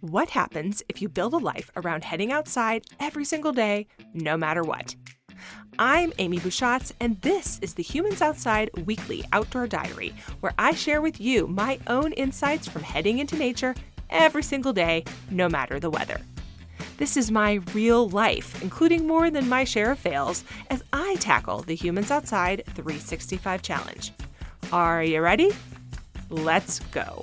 What happens if you build a life around heading outside every single day, no matter what? I'm Amy Bouchatz, and this is the Humans Outside Weekly Outdoor Diary, where I share with you my own insights from heading into nature every single day, no matter the weather. This is my real life, including more than my share of fails, as I tackle the Humans Outside 365 Challenge. Are you ready? Let's go.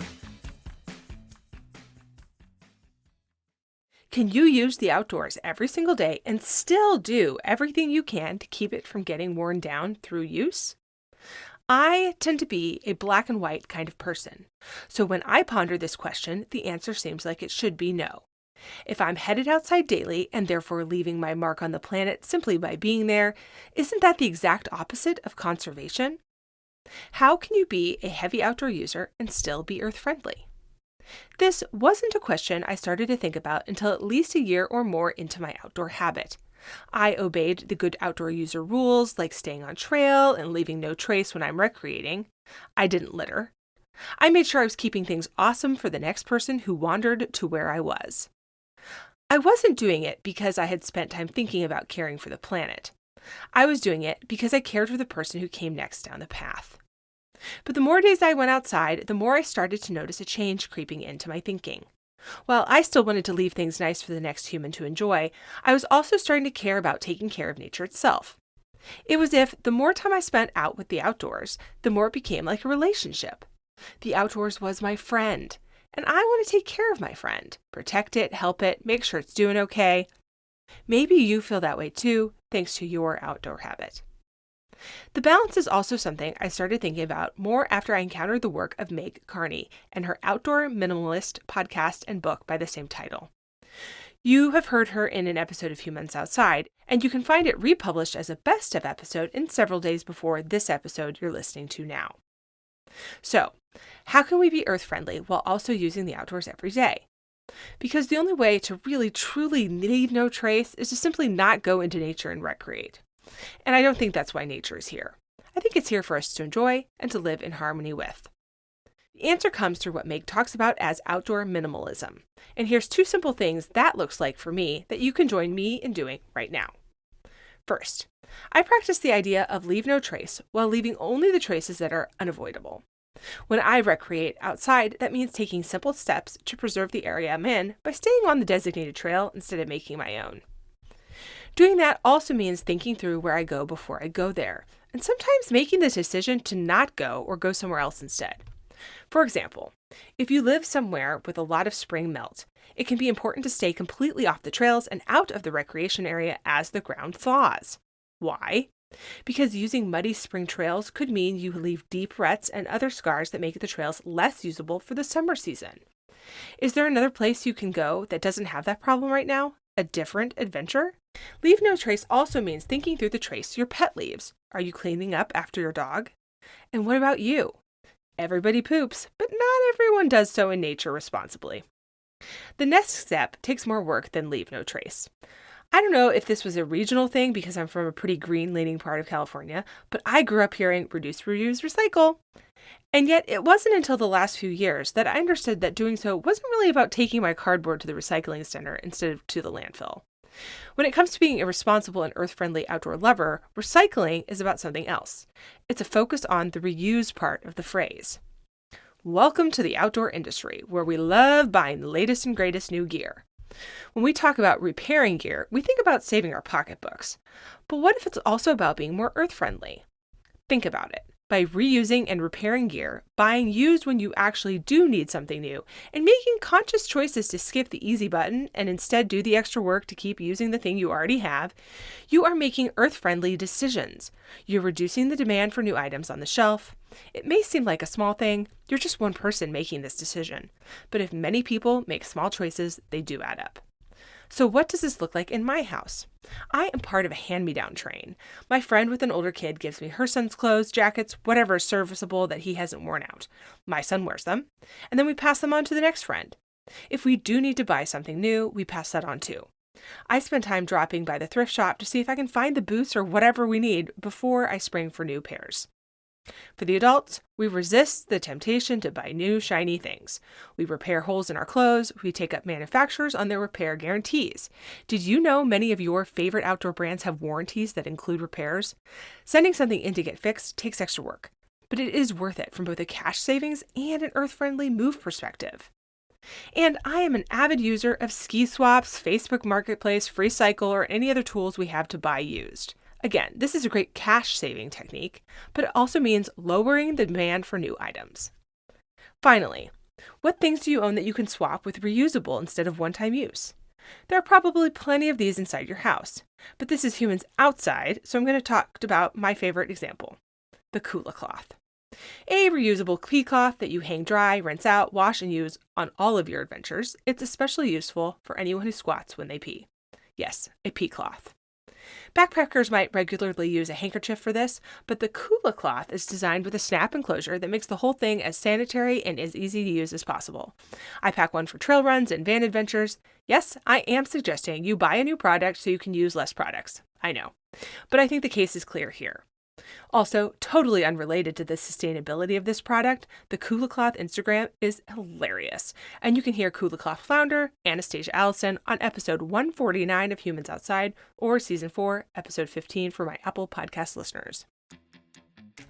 Can you use the outdoors every single day and still do everything you can to keep it from getting worn down through use? I tend to be a black and white kind of person. So when I ponder this question, the answer seems like it should be no. If I'm headed outside daily and therefore leaving my mark on the planet simply by being there, isn't that the exact opposite of conservation? How can you be a heavy outdoor user and still be earth-friendly? This wasn't a question I started to think about until at least a year or more into my outdoor habit. I obeyed the good outdoor user rules like staying on trail and leaving no trace when I'm recreating. I didn't litter. I made sure I was keeping things awesome for the next person who wandered to where I was. I wasn't doing it because I had spent time thinking about caring for the planet. I was doing it because I cared for the person who came next down the path. But the more days I went outside, the more I started to notice a change creeping into my thinking. While I still wanted to leave things nice for the next human to enjoy, I was also starting to care about taking care of nature itself. It was as if the more time I spent out with the outdoors, the more it became like a relationship. The outdoors was my friend, and I want to take care of my friend, protect it, help it, make sure it's doing okay. Maybe you feel that way too, thanks to your outdoor habit. The balance is also something I started thinking about more after I encountered the work of Meg Carney and her Outdoor Minimalist podcast and book by the same title. You have heard her in an episode of Humans Outside, and you can find it republished as a best of episode in several days before this episode you're listening to now. So, how can we be earth-friendly while also using the outdoors every day? Because the only way to really truly leave no trace is to simply not go into nature and recreate. And I don't think that's why nature is here. I think it's here for us to enjoy and to live in harmony with. The answer comes through what Meg talks about as outdoor minimalism. And here's two simple things that looks like for me that you can join me in doing right now. First, I practice the idea of leave no trace while leaving only the traces that are unavoidable. When I recreate outside, that means taking simple steps to preserve the area I'm in by staying on the designated trail instead of making my own. Doing that also means thinking through where I go before I go there, and sometimes making the decision to not go or go somewhere else instead. For example, if you live somewhere with a lot of spring melt, it can be important to stay completely off the trails and out of the recreation area as the ground thaws. Why? Because using muddy spring trails could mean you leave deep ruts and other scars that make the trails less usable for the summer season. Is there another place you can go that doesn't have that problem right now? A different adventure? Leave no trace also means thinking through the trace your pet leaves. Are you cleaning up after your dog? And what about you? Everybody poops, but not everyone does so in nature responsibly. The next step takes more work than leave no trace. I don't know if this was a regional thing because I'm from a pretty green-leaning part of California, but I grew up hearing reduce, reuse, recycle. And yet it wasn't until the last few years that I understood that doing so wasn't really about taking my cardboard to the recycling center instead of to the landfill. When it comes to being a responsible and earth-friendly outdoor lover, recycling is about something else. It's a focus on the reuse part of the phrase. Welcome to the outdoor industry, where we love buying the latest and greatest new gear. When we talk about repairing gear, we think about saving our pocketbooks. But what if it's also about being more earth-friendly? Think about it. By reusing and repairing gear, buying used when you actually do need something new, and making conscious choices to skip the easy button and instead do the extra work to keep using the thing you already have, you are making earth-friendly decisions. You're reducing the demand for new items on the shelf. It may seem like a small thing, you're just one person making this decision. But if many people make small choices, they do add up. So what does this look like in my house? I am part of a hand-me-down train. My friend with an older kid gives me her son's clothes, jackets, whatever is serviceable that he hasn't worn out. My son wears them, and then we pass them on to the next friend. If we do need to buy something new, we pass that on too. I spend time dropping by the thrift shop to see if I can find the boots or whatever we need before I spring for new pairs. For the adults, we resist the temptation to buy new, shiny things. We repair holes in our clothes. We take up manufacturers on their repair guarantees. Did you know many of your favorite outdoor brands have warranties that include repairs? Sending something in to get fixed takes extra work, but it is worth it from both a cash savings and an earth-friendly move perspective. And I am an avid user of ski swaps, Facebook Marketplace, FreeCycle, or any other tools we have to buy used. Again, this is a great cash saving technique, but it also means lowering the demand for new items. Finally, what things do you own that you can swap with reusable instead of one-time use? There are probably plenty of these inside your house, but this is humans outside, so I'm going to talk about my favorite example, the Kula cloth. A reusable pea cloth that you hang dry, rinse out, wash, and use on all of your adventures. It's especially useful for anyone who squats when they pee. Yes, a pea cloth. Backpackers might regularly use a handkerchief for this, but the Kula cloth is designed with a snap enclosure that makes the whole thing as sanitary and as easy to use as possible. I pack one for trail runs and van adventures. Yes, I am suggesting you buy a new product so you can use less products. I know. But I think the case is clear here. Also, totally unrelated to the sustainability of this product, the Kula Cloth Instagram is hilarious. And you can hear Kula Cloth founder Anastasia Allison on episode 149 of Humans Outside or season 4, episode 15 for my Apple Podcast listeners.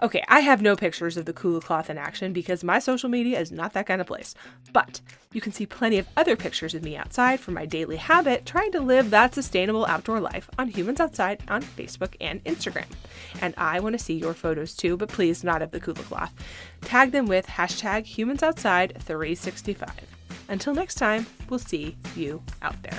Okay, I have no pictures of the Kula cloth in action because my social media is not that kind of place. But you can see plenty of other pictures of me outside from my daily habit trying to live that sustainable outdoor life on Humans Outside on Facebook and Instagram. And I want to see your photos too, but please not of the Kula cloth. Tag them with hashtag HumansOutside365. Until next time, we'll see you out there.